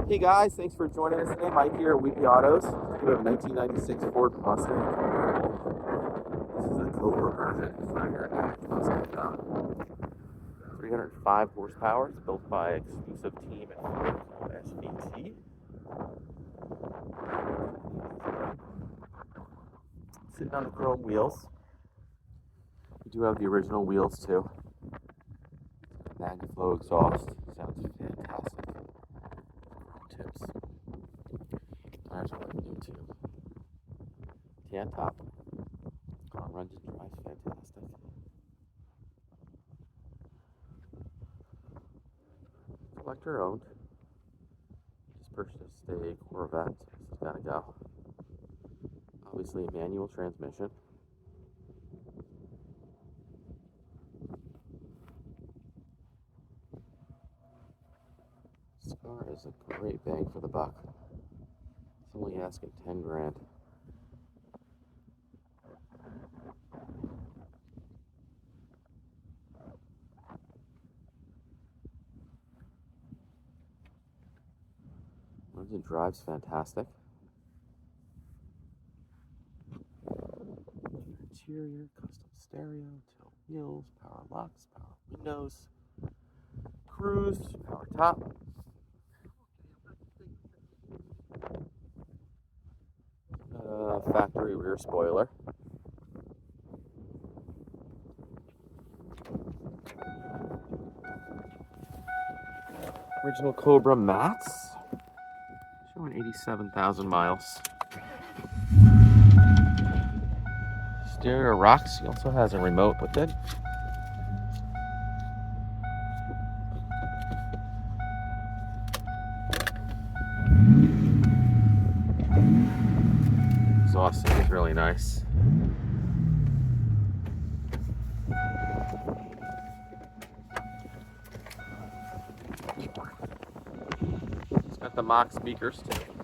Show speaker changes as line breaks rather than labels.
Hey guys, thanks for joining us today. Mike here at Weekly Autos. We have a 1996 Ford Mustang Convertible. This is a Cobra version. It's not your average Mustang. 305 horsepower. It's built by an exclusive team at Ford called SVT. Sitting on the chrome wheels. We do have the original wheels too. Magnaflow exhaust. Sounds fantastic. Tips. Tires are looking good too. Tan top. Car runs and drives fantastic. Collector owned. Just purchased a Corvette. This is gonna go. Obviously a manual transmission. This car is a great bang for the buck. It's only asking 10 grand. Runs and drives fantastic. Interior, custom stereo, tilt wheels, power locks, power windows, cruise, power top. Factory rear spoiler. Original Cobra mats. Showing 87,000 miles. Stereo rocks. He also has a remote with it. Exhaust is really nice. It's got the Mach speakers too.